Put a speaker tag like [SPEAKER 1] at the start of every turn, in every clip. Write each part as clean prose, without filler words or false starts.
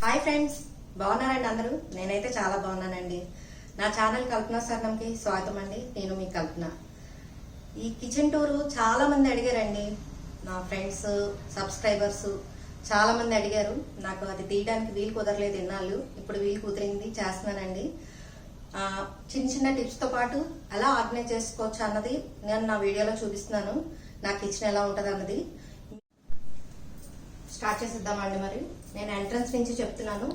[SPEAKER 1] Hi friends, బాగున్నారండి అందరూ? నేనైతే చాలా బాగున్నానండి. నా ఛానల్ కల్పన సర్నంకి స్వాగతం అండి. నేను మీ కల్పన. ఈ కిచెన్ టూర్ చాలా మంది అడిగారండి. నా ఫ్రెండ్స్, సబ్స్క్రైబర్స్ చాలా మంది అడిగారు. నాకు అది తీయడానికి వీలు కుదరలేదు ఇన్నాళ్ళు. ఇప్పుడు వీలు కుదిరింది, చేస్తున్నానండి. చిన్న చిన్న టిప్స్తో పాటు ఎలా ఆర్గనైజ్ చేసుకోవచ్చు అన్నది నేను నా వీడియోలో చూపిస్తున్నాను. నా కిచెన్ ఎలా ఉంటుంది అన్నది స్టార్ట్ చేసేద్దామండి. మరి నేను ఎంట్రన్స్ నుంచి చెప్తున్నాను.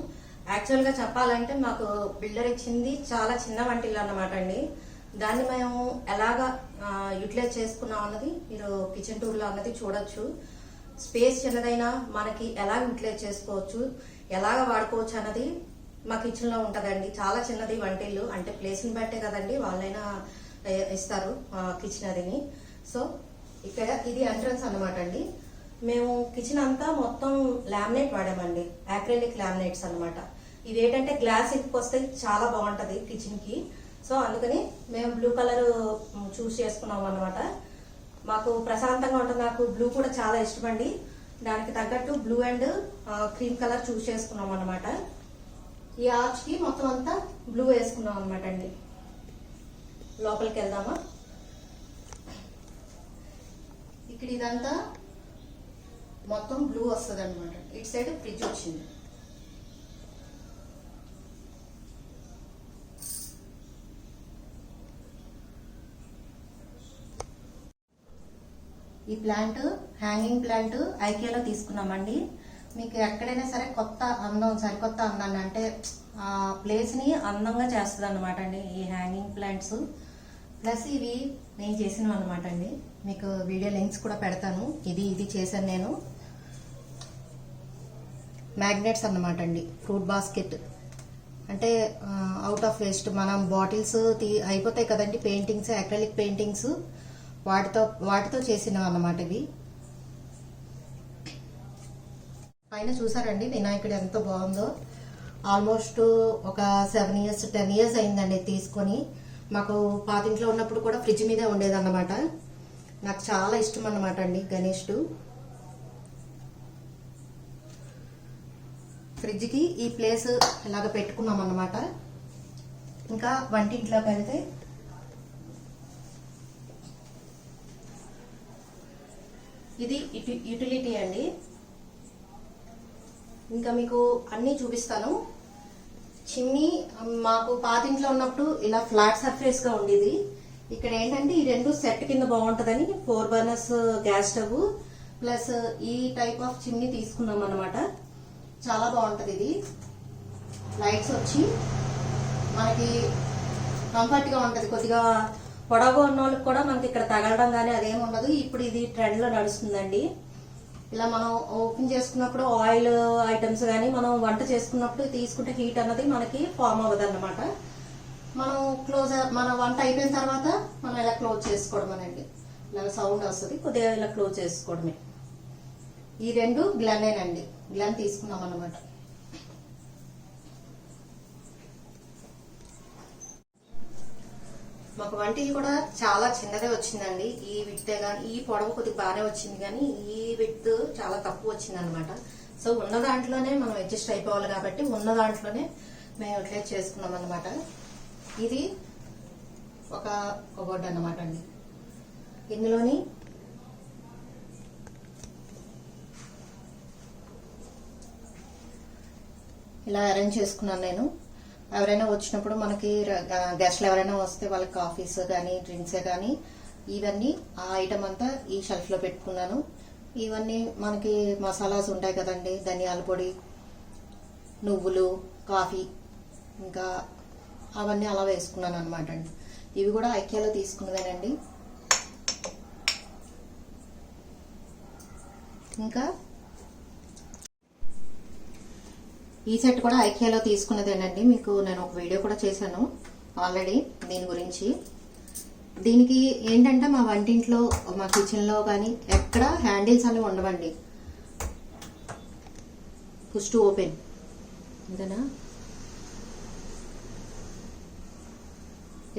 [SPEAKER 1] యాక్చువల్గా చెప్పాలంటే మాకు బిల్డర్ ఇచ్చింది చాలా చిన్న వంటిల్లు అన్నమాట అండి. దాన్ని మేము ఎలాగా యూటిలైజ్ చేసుకున్నాం అన్నది మీరు కిచెన్ టూర్లో అన్నది చూడొచ్చు. స్పేస్ చిన్నదైనా మనకి ఎలా యూటిలైజ్ చేసుకోవచ్చు, ఎలాగ వాడుకోవచ్చు అన్నది మా కిచెన్లో ఉంటుందండి. చాలా చిన్నది వంటిల్లు, అంటే ప్లేస్ని బట్టే కదండి వాళ్ళైనా ఇస్తారు కిచెన్ అదిని. సో ఇక్కడ ఇది ఎంట్రన్స్ అన్నమాట అండి. మేము కిచెన్ అంతా మొత్తం లామినేట్ వాడామండి, యాక్రిలిక్ లామినేట్స్ అన్నమాట. ఇవి ఏంటంటే గ్లాస్ ఇంటికి వస్తే చాలా బాగుంటది కిచెన్ కి. సో అందుకని మేము బ్లూ కలర్ చూస్ చేసుకున్నాం అన్నమాట. మాకు ప్రశాంతంగా ఉంటుంది. నాకు బ్లూ కూడా చాలా ఇష్టం అండి. దానికి తగ్గట్టు బ్లూ అండ్ క్రీమ్ కలర్ చూస్ చేసుకున్నాం అన్నమాట. ఈ ఆర్చ్ కి మొత్తం అంతా బ్లూ వేసుకున్నాం అనమాట అండి. లోపలికి వెళ్దామా? ఇక్కడ ఇదంతా మొత్తం బ్లూ వస్తుంది అనమాట. ఇటు సైడ్ ఫ్రిడ్జ్ వచ్చింది. ఈ ప్లాంట్ హ్యాంగింగ్ ప్లాంట్ ఐకియాలో తీసుకున్నామండి. మీకు ఎక్కడైనా సరే కొత్త అందం, సరికొత్త అందాన్ని అంటే ఆ ప్లేస్ ని అందంగా చేస్తుంది అనమాట అండి ఈ హ్యాంగింగ్ ప్లాంట్స్. ప్లస్ ఇవి నేను చేసినవి అనమాట అండి. మీకు వీడియో లింక్స్ కూడా పెడతాను. ఇది చేశాను నేను. మ్యాగ్నెట్స్ అన్నమాట అండి. ఫ్రూట్ బాస్కెట్ అంటే అవుట్ ఆఫ్ వేస్ట్ మనం బాటిల్స్ అయిపోతాయి కదండి, పెయింటింగ్స్, అక్రిలిక్ పెయింటింగ్స్, వాటితో చేసినవి అన్నమాట ఇవి. పైన చూసారండి వినాయకుడు ఎంత బాగుందో. ఆల్మోస్ట్ ఒక 7 years 10 years అయిందండి తీసుకొని. మాకు పాతింట్లో ఉన్నప్పుడు కూడా ఫ్రిడ్జ్ మీదే ఉండేదన్నమాట. నాకు చాలా ఇష్టం అన్నమాట అండి గణేష్డు. ఫ్రిడ్జ్కి ఈ ప్లేస్ ఇలాగ పెట్టుకున్నాం అన్నమాట. ఇంకా వంటింట్లోకి వెళ్తే ఇది యూటిలిటీ అండి. ఇంకా మీకు అన్నీ చూపిస్తాను. చిమ్నీ మాకు పాతింట్లో ఉన్నప్పుడు ఇలా ఫ్లాట్ సర్ఫేస్ గా ఉండేది. ఇక్కడ ఏంటంటే ఈ రెండు సెట్ కింద బాగుంటుందని 4 burners గ్యాస్ స్టవ్ ప్లస్ ఈ టైప్ ఆఫ్ చిమ్నీ తీసుకున్నాం అన్నమాట. చాలా బాగుంటుంది ఇది. లైట్స్ వచ్చి మనకి కంఫర్ట్ గా ఉంటది. కొద్దిగా పొడవుగా ఉన్న వాళ్ళకి కూడా మనకి ఇక్కడ తగలడం కానీ అదేమి ఉండదు. ఇప్పుడు ఇది ట్రెండ్ లో నడుస్తుందండి. ఇలా మనం ఓపెన్ చేసుకున్నప్పుడు ఆయిల్ ఐటమ్స్ కానీ మనం వంట చేసుకున్నప్పుడు తీసుకుంటే హీట్ అన్నది మనకి ఫామ్ అవ్వదు అన్నమాట. మనం మన వంట అయిపోయిన తర్వాత మనం ఇలా క్లోజ్ చేసుకోవడం అనండి. ఇలా సౌండ్ వస్తుంది, కొద్దిగా ఇలా క్లోజ్ చేసుకోవడమే. ఈ రెండు గ్లెనేనండి, గ్లెన్ తీసుకున్నాం అన్నమాట. మాకు వంటిల్ కూడా చాలా చిన్నదే వచ్చిందండి. ఈ విడ్తే కానీ ఈ పొడవు కొద్దిగా బాగానే వచ్చింది, కానీ ఈ విడ్త్ చాలా తక్కువ వచ్చింది అనమాట. సో ఉన్న దాంట్లోనే మనం అడ్జస్ట్ అయిపోవాలి కాబట్టి ఉన్న దాంట్లోనే మేము యూటిలైజ్ చేసుకున్నాం అనమాట. ఇది ఒక కబోర్డ్ అన్నమాట అండి. ఇందులోని ఇలా అరేంజ్ చేసుకున్నాను నేను. ఎవరైనా వచ్చినప్పుడు మనకి గెస్ట్లు ఎవరైనా వస్తే వాళ్ళకి కాఫీస్ కానీ డ్రింక్సే కానీ ఇవన్నీ ఆ ఐటమ్ అంతా ఈ షెల్ఫ్ లో పెట్టుకున్నాను. ఇవన్నీ మనకి మసాలాస్ ఉంటాయి కదండి, ధనియాల పొడి, నువ్వులు, కాఫీ, ఇంకా అవన్నీ అలా వేసుకున్నాను అనమాట అండి. ఇవి కూడా ఐకియాలో తీసుకున్నదేనండి. ఇంకా ఈ సెట్ కూడా ఐకియాలో తీసుకున్నదేనండి. మీకు నేను ఒక వీడియో కూడా చేశాను ఆల్రెడీ దీని గురించి. దీనికి ఏంటంటే మా వంటింట్లో, మా కిచెన్లో కానీ ఎక్కడ హ్యాండిల్స్ అనేవి ఉండవండి. పుష్ టు ఓపెన్ అంతేనా.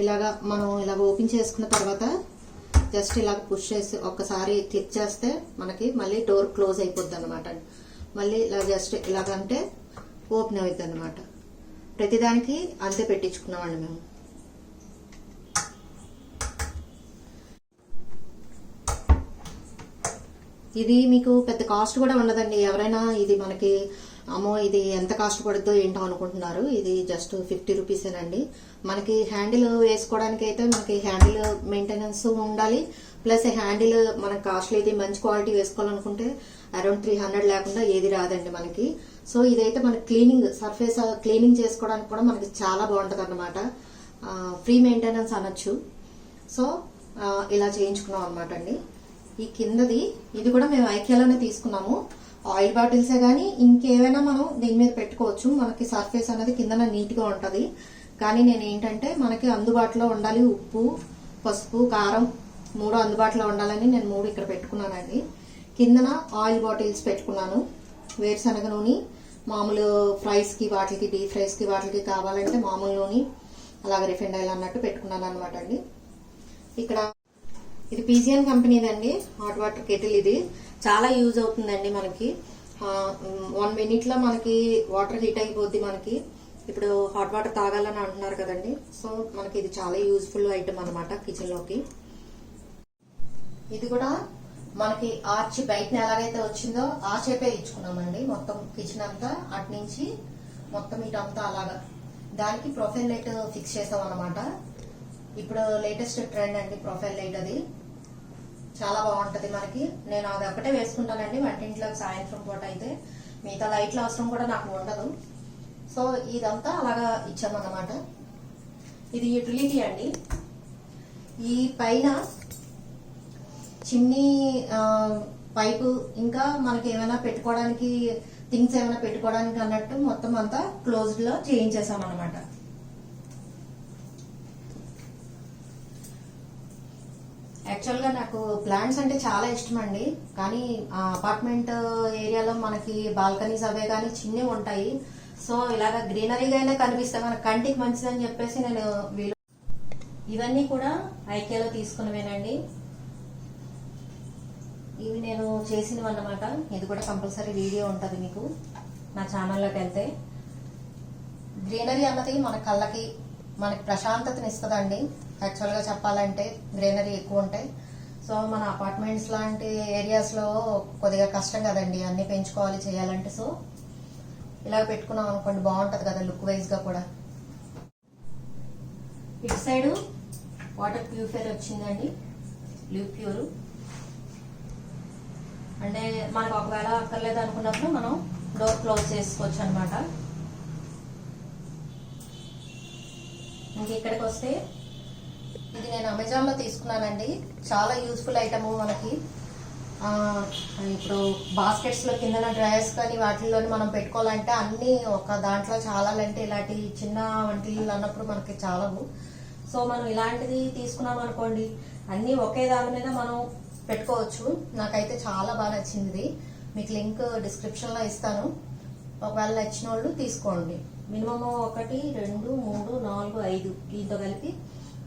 [SPEAKER 1] ఇలాగా మనం ఇలాగ ఓపెన్ చేసుకున్న తర్వాత జస్ట్ ఇలాగ పుష్ చేసి ఒక్కసారి క్లిక్ చేస్తే మనకి మళ్ళీ డోర్ క్లోజ్ అయిపోద్ది అనమాట. మళ్ళీ ఇలా జస్ట్ ఇలాగంటే ఓపెన్ అవుతుంది అనమాట. ప్రతిదానికి అంతే పెట్టించుకున్నామండి మేము. ఇది మీకు పెద్ద కాస్ట్ కూడా ఉండదండి. ఎవరైనా ఇది మనకి అమ్మో ఇది ఎంత కాస్ట్ పడుతుందో ఏంటో అనుకుంటున్నారు. ఇది జస్ట్ 50 రూపీసేనండి. మనకి హ్యాండిల్ వేసుకోవడానికి అయితే మనకి హ్యాండిల్ మెయింటెనెన్స్ ఉండాలి. ప్లస్ హ్యాండిల్ మనకి కాస్ట్లీ అయితే మంచి క్వాలిటీ వేసుకోవాలనుకుంటే అరౌండ్ 300 లేకుండా ఏది రాదండి మనకి. సో ఇదైతే మనకి క్లీనింగ్ సర్ఫేస్ క్లీనింగ్ చేసుకోవడానికి కూడా మనకి చాలా బాగుంటది అనమాట. ఫ్రీ మెయింటెనెన్స్ అనొచ్చు. సో ఇలా చేయించుకున్నాం అనమాట అండి. ఈ కిందది ఇది కూడా మేము ఐక్యాలోనే తీసుకున్నాము. ఆయిల్ బాటిల్సే కానీ ఇంకేమైనా మనం దీని మీద పెట్టుకోవచ్చు. మనకి సర్ఫేస్ అనేది కిందన నీట్ గా ఉంటది. కానీ నేను ఏంటంటే మనకి అందుబాటులో ఉండాలి. ఉప్పు, పసుపు, కారం 3 అందుబాటులో ఉండాలని నేను 3 ఇక్కడ పెట్టుకున్నానండి. కిందన ఆయిల్ బాటిల్స్ పెట్టుకున్నాను. వేరుశనగ నూనె మామూలు ఫ్రైస్ కి వాటికి డీప్ ఫ్రైస్ కి వాటికి కావాలంటే మామూలు నూనె అలాగే రిఫైండ్ ఆయిల్ అన్నట్టు పెట్టుకున్నాను అనమాట అండి. ఇక్కడ ఇది పీజియన్ కంపెనీదండి హాట్ వాటర్ కెటిల్. ఇది చాలా యూజ్ అవుతుందండి మనకి. 1 minute లో మనకి వాటర్ హీట్ అయిపోద్ది. మనకి ఇప్పుడు హాట్ వాటర్ తాగాలని అంటున్నారు కదండి. సో మనకి ఇది చాలా యూజ్ఫుల్ ఐటమ్ అనమాట కిచెన్ లోకి. ఇది కూడా మనకి ఆర్చి బయట ఎలాగైతే వచ్చిందో ఆ షేపే ఇచ్చుకున్నామండి. మొత్తం కిచెన్ అంతా అటు నుంచి మొత్తం ఇటంతా అలాగా దానికి ప్రొఫైల్ లైట్ ఫిక్స్ చేసాం అనమాట. ఇప్పుడు లేటెస్ట్ ట్రెండ్ అండి ప్రొఫైల్ లైట్. అది చాలా బాగుంటది మనకి. నేను అది ఒక్కటే వేసుకుంటానండి వంటింట్లోకి సాయంత్రం పూట. అయితే మిగతా లైట్ల అవసరం కూడా నాకు ఉండదు. సో ఇదంతా అలాగా ఇచ్చామన్నమాట. ఇది యూటిలిటీ అండి. ఈ పైన చిమ్నీ పైపు ఇంకా మనకి ఏమైనా పెట్టుకోవడానికి థింగ్స్ ఏమైనా పెట్టుకోవడానికి అన్నట్టు మొత్తం అంతా క్లోజ్డ్ లో చేయించేసాం అన్నమాట. యాక్చువల్ గా నాకు ప్లాంట్స్ అంటే చాలా ఇష్టం అండి. కానీ అపార్ట్మెంట్ ఏరియాలో మనకి బాల్కనీస్ అవే కానీ చిన్నవి ఉంటాయి. సో ఇలాగా గ్రీనరీగా అయినా కనిపిస్తే మన కంటికి మంచిదని చెప్పేసి నేను ఇవన్నీ కూడా ఐకేలో తీసుకున్నవేనండి. ఇవి నేను చేసినవి అన్నమాట. ఇది కూడా కంపల్సరీ వీడియో ఉంటుంది మీకు నా ఛానల్లోకి వెళ్తే. గ్రీనరీ అన్నది మన కళ్ళకి మనకి ప్రశాంతతని ఇస్తుందండి. యాక్చువల్గా చెప్పాలంటే గ్రీనరీ ఎక్కువ ఉంటాయి. సో మన అపార్ట్మెంట్స్ లాంటి ఏరియాస్ లో కొద్దిగా కష్టం కదండి అన్ని పెంచుకోవాలి చేయాలంటే. సో ఇలా పెట్టుకున్నాం అనుకోండి బాగుంటది కదా లుక్ వైజ్ గా కూడా. ఇటు సైడ్ వాటర్ ప్యూరిఫైర్ వచ్చిందండి. లివ్ ప్యూర్ అంటే మనకు ఒకవేళ అక్కర్లేదు అనుకున్నప్పుడు మనం డోర్ క్లోజ్ చేసుకోవచ్చు అనమాట. ఇంక ఇక్కడికి వస్తే ఇది నేను అమెజాన్ లో తీసుకున్నానండి. చాలా యూస్ఫుల్ ఐటమ్ మనకి. ఇప్పుడు బాస్కెట్స్ లో కింద డ్రైయర్స్ కానీ వాటిల్లోని మనం పెట్టుకోవాలంటే అన్ని ఒక దాంట్లో చాలాలంటే ఇలాంటి చిన్న వంటిల్లు అన్నప్పుడు మనకి చాలవు. సో మనం ఇలాంటిది తీసుకున్నాం అనుకోండి అన్ని ఒకే దాని మీద మనం పెట్టుకోవచ్చు. నాకైతే చాలా బాగా నచ్చింది. మీకు లింక్ డిస్క్రిప్షన్ లో ఇస్తాను. ఒకవేళ నచ్చిన వాళ్ళు తీసుకోండి. మినిమం 1 2 3 4 5 దీంతో కలిపి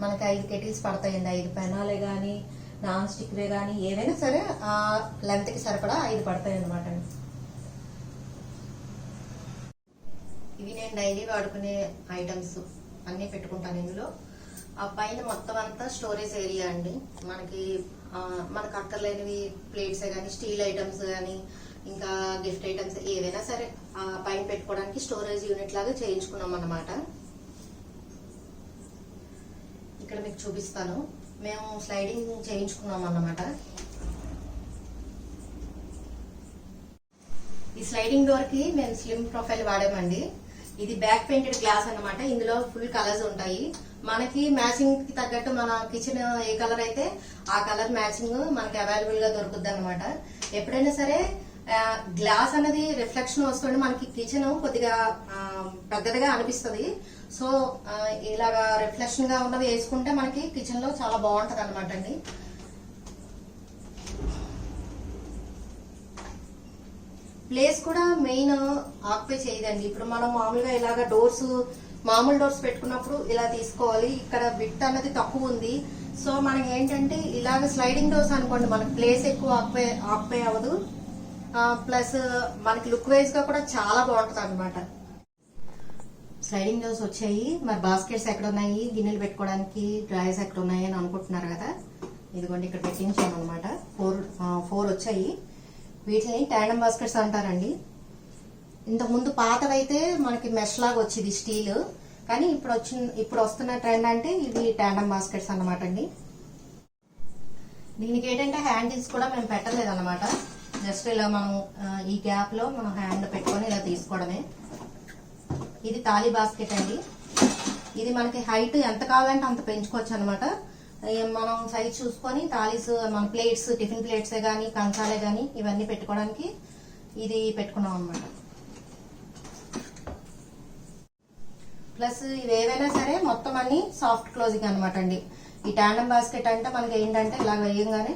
[SPEAKER 1] మనకి 5 కెటిల్స్ పడతాయండి. 5 పెనాలే గానీ నాన్ స్టిక్ వే గానీ ఏవైనా సరే ఆ లెంత్ కి సరిపడా 5 పడతాయి అనమాట. ఇవి నేను డైలీ వాడుకునే ఐటమ్స్ అన్ని పెట్టుకుంటాను ఇందులో. ఆ పైన మొత్తం అంతా స్టోరేజ్ ఏరియా అండి. మనకు అక్కర్లేనివి ప్లేట్స్ కానీ స్టీల్ ఐటమ్స్ కానీ ఇంకా గిఫ్ట్ ఐటమ్స్ ఏవైనా సరే ఆ పైన పెట్టుకోవడానికి స్టోరేజ్ యూనిట్ లాగా చేయించుకున్నాం అన్నమాట. ఇక్కడ మీకు చూపిస్తాను. మేము స్లైడింగ్ చేయించుకున్నాం అన్నమాట. ఈ స్లైడింగ్ డోర్ కి మేము స్లిమ్ ప్రొఫైల్ వాడామండి. ఇది బ్యాక్ పెయింటెడ్ గ్లాస్ అన్నమాట. ఇందులో ఫుల్ కలర్స్ ఉంటాయి. మనకి మ్యాచింగ్ కి తగ్గట్టు మన కిచెన్ ఏ కలర్ అయితే ఆ కలర్ మ్యాచింగ్ మనకి అవైలబుల్ గా దొరుకుద్ది అనమాట. ఎప్పుడైనా సరే గ్లాస్ అనేది రిఫ్లెక్షన్ వస్తుంటే మనకి కిచెన్ కొద్దిగా పెద్దదిగా అనిపిస్తుంది. సో ఇలాగా రిఫ్లెక్షన్ గా ఉన్నవి వేసుకుంటే మనకి కిచెన్ లో చాలా బాగుంటది అనమాట అండి. ప్లేస్ కూడా మెయిన్ ఆక్యుపై చేయదండి. ఇప్పుడు మనం మామూలుగా ఇలాగా మామూలు డోర్స్ పెట్టుకున్నప్పుడు ఇలా తీసుకోవాలి. ఇక్కడ విడ్త్ అన్నది తక్కువ ఉంది. సో మనకి ఏంటంటే ఇలాగ స్లైడింగ్ డోర్స్ అనుకోండి మనకి ప్లేస్ ఎక్కువ ఆక్యుపై అవ్వదు. ప్లస్ మనకి లుక్ వైజ్ గా కూడా చాలా బాగుంటది అనమాట. స్లైడింగ్ డోర్స్ వచ్చాయి. మరి బాస్కెట్స్ ఎక్కడ ఉన్నాయి, గిన్నెలు పెట్టుకోవడానికి డ్రాయర్స్ ఎక్కడ ఉన్నాయి అని అనుకుంటున్నారు కదా. ఇదిగోండి ఇక్కడ పెట్టించాము అనమాట. ఫోర్ వచ్చాయి. వీటిని ట్యాండమ్ బాస్కెట్స్ అంటారండి. ఇంతకుముందు పాతవైతే మనకి మెష్ లాగా వచ్చేది స్టీల్, కానీ ఇప్పుడు వస్తున్న ట్రెండ్ అంటే ఇవి ట్యాండమ్ బాస్కెట్స్ అన్నమాట అండి. దీనికి ఏంటంటే హ్యాండిల్స్ కూడా మేము పెట్టలేదు అనమాట. జస్ట్ ఇలా మనం ఈ గ్యాప్ లో మనం హ్యాండ్ పెట్టుకొని ఇలా తీసుకోవడమే. ఇది తాళీ బాస్కెట్ అండి. ఇది మనకి హైట్ ఎంత కావాలంటే అంత పెంచుకోవచ్చు అనమాట. మనం సైజ్ చూసుకొని తాళీస్, మన ప్లేట్స్, టిఫిన్ ప్లేట్సే కానీ కంచాలే కానీ ఇవన్నీ పెట్టుకోవడానికి ఇది పెట్టుకున్నాం అనమాట. ప్లస్ ఇవి ఏవైనా సరే మొత్తం అన్ని సాఫ్ట్ క్లోజింగ్ అనమాట అండి. ఈ ట్యాండమ్ బాస్కెట్ అంటే మనకి ఏంటంటే ఇలా వేయంగానే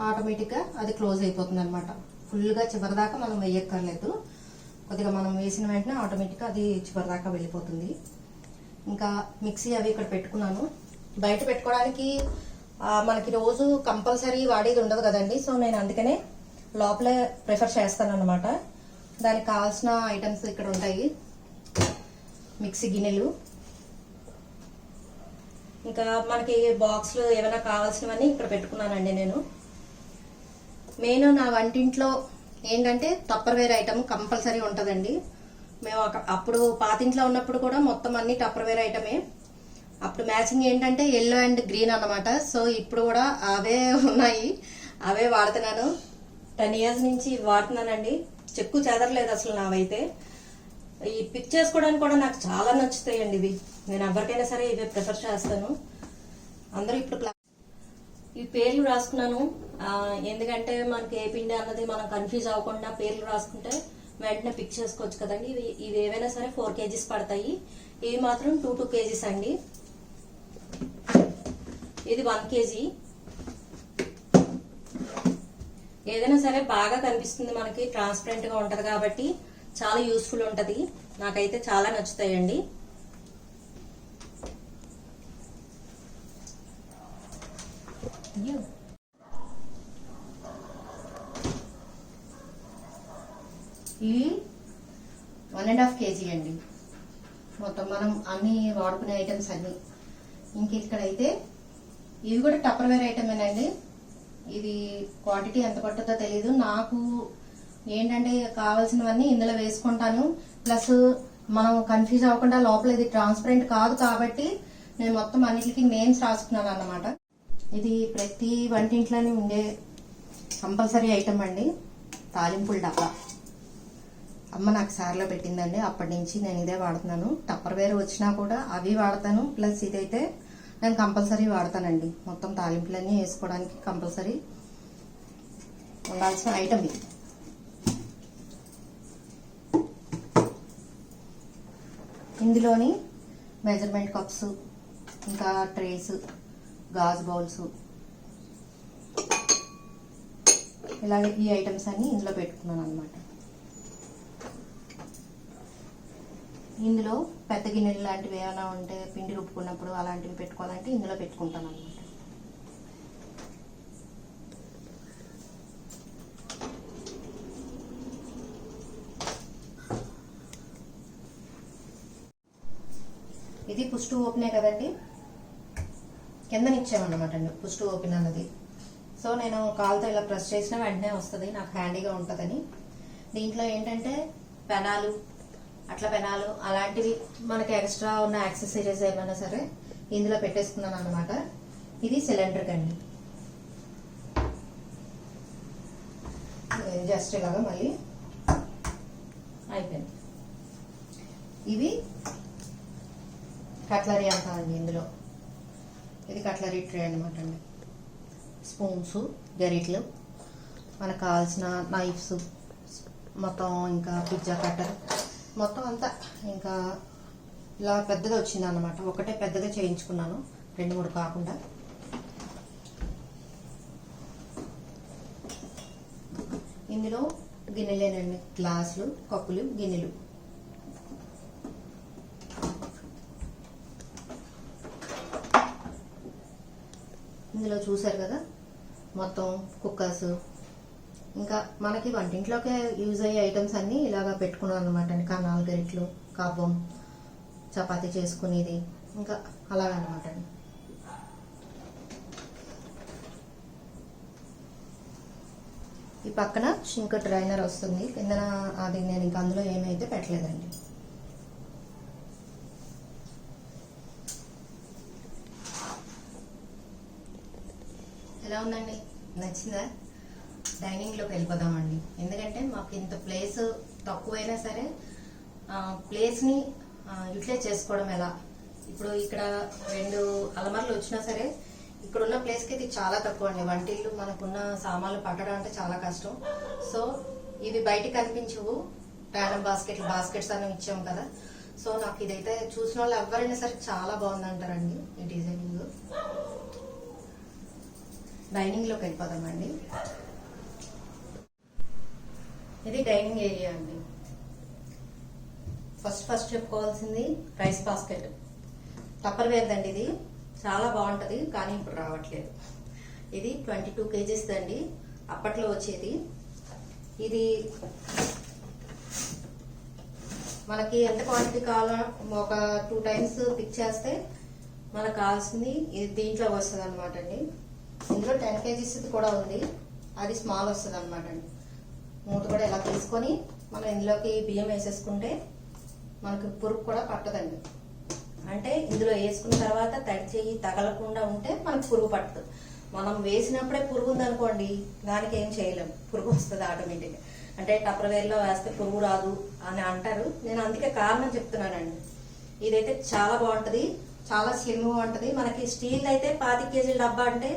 [SPEAKER 1] ఆటోమేటిక్ గా అది క్లోజ్ అయిపోతుంది అనమాట. ఫుల్ గా చివరిదాకా మనం వేయక్కర్లేదు. కొద్దిగా మనం వేసిన వెంటనే ఆటోమేటిక్ గా అది చివరిదాకా వెళ్ళిపోతుంది. ఇంకా మిక్సీ అవి ఇక్కడ పెట్టుకున్నాను. బయట పెట్టుకోవడానికి మనకి రోజు కంపల్సరీ వాడేది ఉండదు కదండి. సో నేను అందుకనే లోపలే ప్రిఫర్ చేస్తాను అనమాట. దానికి కావాల్సిన ఐటమ్స్ ఇక్కడ ఉంటాయి. మిక్సీ గిన్నెలు, ఇంకా మనకి బాక్స్లు ఏమైనా కావాల్సినవన్నీ ఇక్కడ పెట్టుకున్నానండి నేను. మెయిన్ నా వంటింట్లో ఏంటంటే టప్పర్వేర్ ఐటమ్ కంపల్సరీ ఉంటుందండి. మేము అప్పుడు పాతింట్లో ఉన్నప్పుడు కూడా మొత్తం అన్ని టప్పర్వేర్ ఐటమే. అప్పుడు మ్యాచింగ్ ఏంటంటే ఎల్లో అండ్ గ్రీన్ అన్నమాట. సో ఇప్పుడు కూడా అవే ఉన్నాయి, అవే వాడుతున్నాను. 10 years నుంచి వాడుతున్నానండి. చెక్కు చెదరలేదు అసలు నావైతే. ఈ పిక్ చేసుకోవడానికి కూడా నాకు చాలా నచ్చుతాయండి ఇవి. నేను ఎవరికైనా సరే ఇవే ప్రిఫర్ చేస్తాను. అందరూ ఇప్పుడు ఈ పేర్లు రాసుకున్నాను. ఎందుకంటే మనకి ఏ పిండి అన్నది మనం కన్ఫ్యూజ్ అవ్వకుండా పేర్లు రాసుకుంటే వెంటనే పిక్ చేసుకోవచ్చు కదండి. ఇవి ఏవైనా సరే 4 kgs పడతాయి. ఇవి మాత్రం 2 kgs అండి. ఇది 1 kg. ఏదైనా సరే బాగా కనిపిస్తుంది మనకి, ట్రాన్స్పరెంట్ గా ఉంటది కాబట్టి చాలా యూస్ఫుల్ ఉంటది. నాకైతే చాలా నచ్చుతాయండి. ఇవి 1.5 kg అండి. మొత్తం మనం అన్ని వాడుకునే ఐటమ్స్ అన్ని. ఇంకెక్కడైతే ఇవి కూడా టప్పర్వేర్ ఐటమేనండి. ఇది క్వాంటిటీ ఎంత పడుతుందో తెలీదు. నాకు ఏంటంటే కావాల్సినవన్నీ ఇందులో వేసుకుంటాను. ప్లస్ మనం కన్ఫ్యూజ్ అవ్వకుండా, లోపల ఇది ట్రాన్స్పరెంట్ కాదు కాబట్టి నేను మొత్తం అన్నిటికీ నేమ్స్ రాసుకున్నాను అన్నమాట. ఇది ప్రతి వంటింట్లోనే ఉండే కంపల్సరీ ఐటమ్ అండి. తాలింపుల డబ్బా అమ్మ నాకు సార్లో పెట్టిందండి. అప్పటి నుంచి నేను ఇదే వాడుతున్నాను. టప్పర్వేర్ వచ్చినా కూడా అవి వాడతాను. ప్లస్ ఇదైతే నేను కంపల్సరీ వాడతానండి. మొత్తం తాలింపులన్నీ వేసుకోవడానికి కంపల్సరీ ఉండాల్సిన ఐటమ్ ఇది. ఇందులోని మెజర్మెంట్ కప్స్, ఇంకా ట్రేస్, గాజు బౌల్స్, ఇలాగే ఈ ఐటమ్స్ అన్ని ఇందులో పెట్టుకున్నాను అనమాట. ఇందులో పెద్ద గిన్నెలు లాంటివి ఏమైనా ఉంటే పిండి రుబ్బుకున్నప్పుడు అలాంటివి పెట్టుకోవాలంటే ఇందులో పెట్టుకుంటాను అనమాట. ఇది పుష్ టు ఓపెనే కదండి, కిందనిచ్చామన్నమాట అండి పుష్ టు ఓపెన్ అన్నది. సో నేను కాలుతో ఇలా ప్రెస్ చేసినా వెంటనే వస్తుంది, నాకు హ్యాండీగా ఉంటుందని. దీంట్లో ఏంటంటే పెనాలు, అట్లా పెనాలు అలాంటివి మనకి ఎక్స్ట్రా ఉన్న యాక్సెసరీస్ ఏమైనా సరే ఇందులో పెట్టేసుకున్నాను అనమాట. ఇది సిలిండర్ కండి. జస్ట్ ఇలాగా మళ్ళీ అయిపోయింది. ఇవి కట్లరీ అంటారండి. ఇందులో ఇది కట్లరీ ట్రే అనమాట అండి. స్పూన్స్, గరిట్లు, మనకు కావాల్సిన నైఫ్స్ మొత్తం, ఇంకా పిజ్జా కట్టర్ మొత్తం అంతా. ఇంకా ఇలా పెద్దగా వచ్చింది అన్నమాట. ఒకటే పెద్దగా చేయించుకున్నాను, 2-3 కాకుండా. ఇందులో గిన్నెలేనండి, గ్లాసులు, కప్పులు, గిన్నెలు. ఇందులో చూసారు కదా మొత్తం కుక్కర్స్, ఇంకా మనకి వంటింట్లోకే యూజ్ అయ్యే ఐటమ్స్ అన్ని ఇలాగా పెట్టుకున్నాను అనమాట అండి. కన్నాలు, గరిట్లు, కవ్వం, చపాతీ చేసుకునేది, ఇంకా అలాగనమాట అండి. ఈ పక్కన షింక్ డ్రైనర్ వస్తుంది కిందన, అది నేను ఇంకా అందులో ఏమైతే పెట్టలేదండి. ఎలా ఉందండి, నచ్చిందా? డైనింగ్లోకి వెళ్ళిపోదామండి. ఎందుకంటే మాకు ఇంత ప్లేస్ తక్కువైనా సరే ప్లేస్ని యూటిలైజ్ చేసుకోవడం ఎలా. ఇప్పుడు ఇక్కడ 2 అలమార్లు వచ్చినా సరే ఇక్కడున్న ప్లేస్కి ఇది చాలా తక్కువ అండి. వంటిల్లు మనకున్న సామాన్లు పట్టడం అంటే చాలా కష్టం. సో ఇవి బయటికి కనిపించవు, ర్యాండమ్ బాస్కెట్స్ అని ఇచ్చాం కదా. సో నాకు ఇదైతే చూసిన వాళ్ళు ఎవరైనా సరే చాలా బాగుంది అంటారండి ఈ డిజైనింగ్. డైనింగ్లోకి వెళ్ళిపోదామండి. ఇది డైనింగ్ ఏరియా అండి. ఫస్ట్ చెప్పుకోవాల్సింది రైస్ బాస్కెట్. టప్పర్వేర్దండి ఇది, చాలా బాగుంటుంది కానీ ఇప్పుడు రావట్లేదు. ఇది 22 kgs దండి, అప్పట్లో వచ్చేది. ఇది మనకి ఎంత క్వాంటిటీ కావాలో ఒక 2 times పిక్ చేస్తే మనకు కావాల్సింది ఇది దీంట్లో వస్తుంది అనమాట అండి. ఇందులో 10 kgs కూడా ఉంది, అది స్మాల్ వస్తుంది అనమాట అండి. మూత కూడా ఇలా తీసుకొని మనం ఇందులోకి బియ్యం వేసేసుకుంటే మనకు పురుగు కూడా పట్టదండి. అంటే ఇందులో వేసుకున్న తర్వాత తడి చెయ్యి తగలకుండా ఉంటే మనకు పురుగు పట్టదు. మనం వేసినప్పుడే పురుగు ఉందనుకోండి, దానికి ఏం చేయలేం, పురుగు వస్తుంది ఆటోమేటిక్గా. అంటే టప్పర్వేర్లో వేస్తే పురుగు రాదు అని అంటారు, నేను అందుకే కారణం చెప్తున్నానండి. ఇదైతే చాలా బాగుంటుంది, చాలా స్లిమ్గా ఉంటుంది. మనకి స్టీల్ అయితే 25 kg డబ్బా అంటే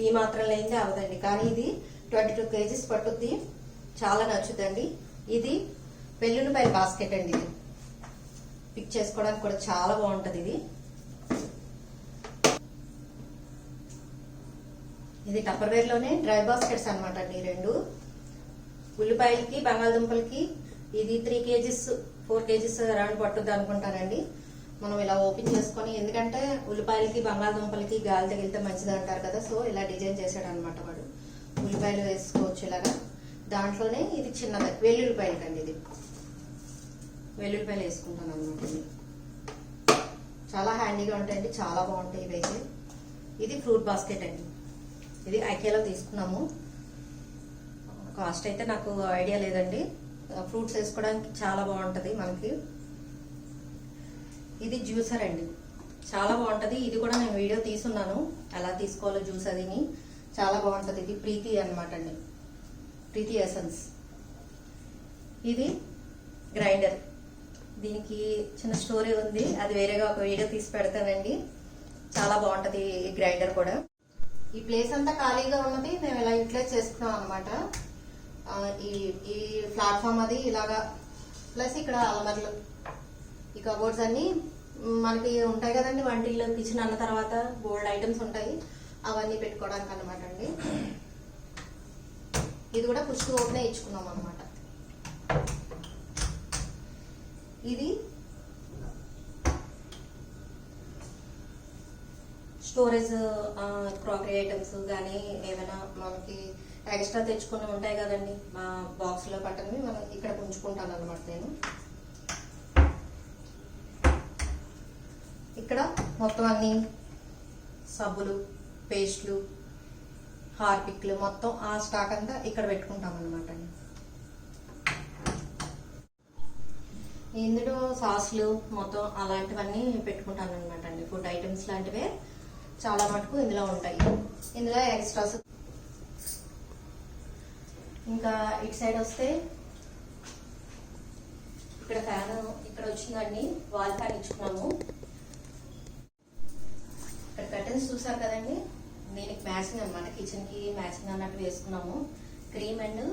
[SPEAKER 1] ఈ మాత్రం లేనిదే అవదండి, కానీ ఇది 22 kgs పట్టుద్ది, చాలా నచ్చుద్దండి. ఇది వెల్లుల్లిపాయల బాస్కెట్ అండి. ఇది పిక్ చేసుకోవడానికి కూడా చాలా బాగుంటుంది. ఇది టప్పర్వేర్లోనే డ్రై బాస్కెట్స్ అనమాట అండి. 2 ఉల్లిపాయలకి బంగాళదుంపలకి ఇది 3 kgs 4 kgs అరౌండ్ పట్టుద్ది అనుకుంటానండి. మనం ఇలా ఓపెన్ చేసుకొని, ఎందుకంటే ఉల్లిపాయలకి బంగాళదుంపలకి గాలి తగిలితే మంచిది అంటారు కదా. సో ఇలా డిజైన్ చేశాడు అనమాట వాడు. ఉల్లిపాయలు వేసుకోవచ్చు ఇలాగా. దాంట్లోనే ఇది చిన్నది వెల్లుల్లిపాయలు కండి. ఇది వెల్లుల్లిపాయలు వేసుకుంటాను అనమాట. ఇది చాలా హ్యాండీగా ఉంటాయండి, చాలా బాగుంటాయి ఇవైతే. ఇది ఫ్రూట్ బాస్కెట్ అండి. ఇది ఐకేలో తీసుకున్నాము. కాస్ట్ అయితే నాకు ఐడియా లేదండి. ఫ్రూట్స్ వేసుకోవడానికి చాలా బాగుంటుంది మనకి. ఇది జ్యూసర్ అండి, చాలా బాగుంటుంది. ఇది కూడా నేను వీడియో తీసున్నాను ఎలా తీసుకోవాలో జ్యూస్ అదిని, చాలా బాగుంటుంది. ఇది ప్రీతి అనమాట అండి, ప్రీతి ఎసెన్స్. ఇది గ్రైండర్, దీనికి చిన్న స్టోరీ ఉంది, అది వేరేగా ఒక వీడియో తీసి పెడతానండి. చాలా బాగుంటుంది ఈ గ్రైండర్ కూడా. ఈ ప్లేస్ అంతా ఖాళీగా ఉన్నది మేము ఇలా యూటిలైజ్ చేసుకున్నాం అనమాట. ఈ ప్లాట్ఫామ్ అది ఇలాగా, ప్లస్ ఇక్కడ అలమర్లు, ఈ కబోర్డ్స్ అన్ని మనకి ఉంటాయి కదండి వంటిల్లో. కిచెన్ అన్న తర్వాత బోల్డ్ ఐటమ్స్ ఉంటాయి, అవన్నీ పెట్టుకోవడానికి అనమాట అండి. ఇది కూడా పుష్టి ఓపెనే ఇచ్చుకున్నాం అనమాట. ఇది స్టోరేజ్ క్రాకరీ ఐటమ్స్ కానీ ఏమైనా మనకి ఎక్స్ట్రా తెచ్చుకుని ఉంటాయి కదండి మా బాక్స్లో పట్టని, మనం ఇక్కడ ఉంచుకుంటాను అనమాట నేను. ఇక్కడ మొత్తం అన్ని సబ్బులు, పేస్ట్లు, హార్పిక్లు మొత్తం ఆ స్టాక్ అంతా ఇక్కడ పెట్టుకుంటాం అనమాట అండి. ఇందులో సాస్లు మొత్తం అలాంటివన్నీ పెట్టుకుంటాను అనమాట అండి. ఫుడ్ ఐటమ్స్ లాంటివే చాలా మటుకు ఇందులో ఉంటాయి. ఇందులో ఎక్స్ట్రాస్. ఇంకా ఇటు సైడ్ వస్తే ఇక్కడ ఫ్యాన్ ఇక్కడ వచ్చిందండి, వాల్ ఫ్యాన్ ఇచ్చుకున్నాము. ఇక్కడ కర్టన్స్ చూసారు కదండి, దీనికి మ్యాచింగ్ అనమాట, కిచెన్ కి మ్యాచింగ్ అన్నట్టు వేసుకున్నాము. Cream and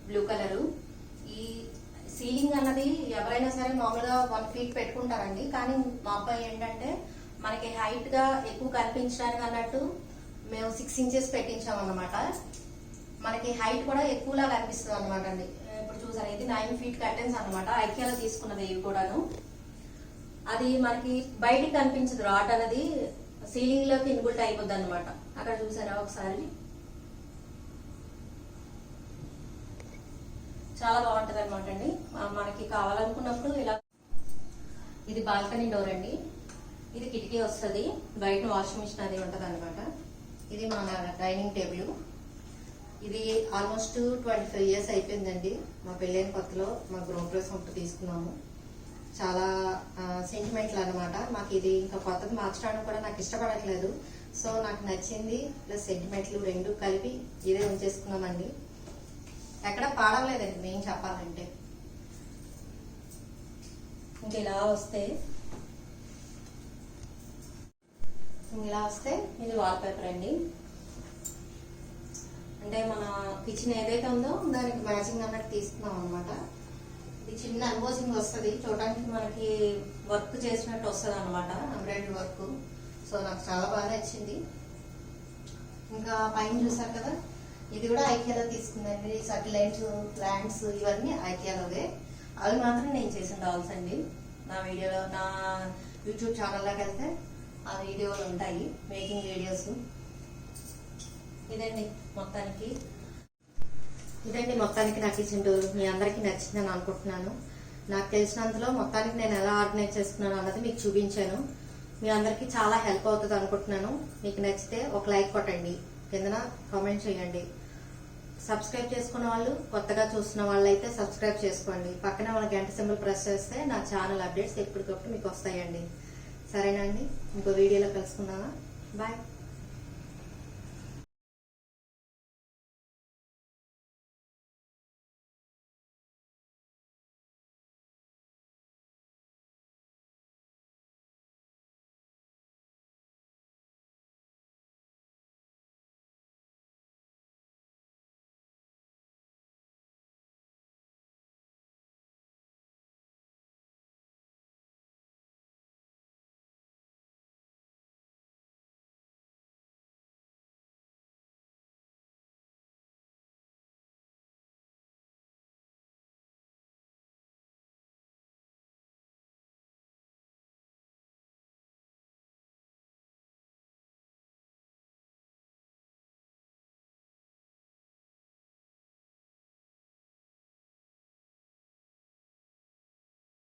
[SPEAKER 1] blue colour. ఈ సీలింగ్ అన్నది ఎవరైనా సరే మామూలుగా 1 feet పెట్టుకుంటారండి, కానీ మా అబ్బాయి ఏంటంటే మనకి హైట్ గా ఎక్కువ కనిపించడానికి అన్నట్టు మేము 6 inches పెట్టించాం అన్నమాట. మనకి హైట్ కూడా ఎక్కువలా కనిపిస్తుంది అనమాట అండి. ఇప్పుడు చూసారు, ఇది 9 feet కర్టెన్స్ అనమాట, ఐకియాలో తీసుకున్నది ఇవి కూడాను. అది మనకి బయటికి కనిపించదు, రాడ్ అనేది సీలింగ్ లోకి ఇన్బుల్ట్ అయిపోద్ది అనమాట. అక్కడ చూసారా ఒకసారి, చాలా బాగుంటది అనమాట అండి. మనకి కావాలనుకున్నప్పుడు ఇలా. ఇది బాల్కనీ డోర్ అండి. ఇది కిటికీ వస్తుంది, బయట వాషింగ్ మిషన్ అది ఉంటుంది అనమాట. ఇది మన డైనింగ్ టేబుల్. ఇది ఆల్మోస్ట్ 25 years అయిపోయిందండి. మా పెళ్ళైన కొత్తలో మా గృహప్రవేశం అప్పుడు తీసుకున్నాము. చాలా సెంటిమెంట్లు అనమాట. మాకు ఇది ఇంకా కొత్తది మార్చడానికి కూడా నాకు ఇష్టపడట్లేదు. సో నాకు నచ్చింది ప్లస్ సెంటిమెంట్లు రెండు కలిపి ఇదే ఉంచేసుకున్నామండి. ఎక్కడ పాడలేదండి మేము చెప్పాలంటే. ఇంక ఇలా వస్తే ఇది వాల్ పేపర్ అండి. అంటే మన కిచెన్ ఏదైతే ఉందో దానికి మ్యాచింగ్ అన్నట్టు తీసుకున్నాం అనమాట. ఇది చిన్న అన్బోసింగ్ వస్తుంది, చూడడానికి మనకి వర్క్ చేసినట్టు వస్తుంది అనమాట, ఎంబ్రాయిడరీ వర్క్. సో నాకు చాలా బాగా నచ్చింది. ఇంకా పైన చూసారు కదా, ఇది కూడా ఐకియాలో తీసుకుందండి. సటిలైట్స్, ప్లాంట్స్ ఇవన్నీ ఐకియాలోవే. అవి మాత్రం నేను చేసిన డాల్స్ అండి. నా వీడియోలో, నా యూట్యూబ్ ఛానల్లోకి వెళ్తే ఆ వీడియోలు ఉంటాయి, మేకింగ్ వీడియోస్. ఇదండి మొత్తానికి నా కిచెన్ టూర్ మీ అందరికీ నచ్చిందని అనుకుంటున్నాను. నాకు తెలిసినంతలో మొత్తానికి నేను ఎలా ఆర్గనైజ్ చేసుకున్నాను అన్నది మీకు చూపించాను. మీ అందరికీ చాలా హెల్ప్ అవుతుంది అనుకుంటున్నాను. మీకు నచ్చితే ఒక లైక్ కొట్టండి, కిందన కామెంట్ చేయండి. సబ్స్క్రైబ్ చేసుకున్న వాళ్ళు, కొత్తగా చూస్తున్న వాళ్ళు అయితే సబ్స్క్రైబ్ చేసుకోండి. పక్కన వాళ్ళ గంట సింబల్ ప్రెస్ చేస్తే నా ఛానల్ అప్డేట్స్ ఎప్పటికప్పుడు మీకు వస్తాయండి. సరేనా అండి, ఇంకో వీడియోలో కలుసుకుందామా? బాయ్.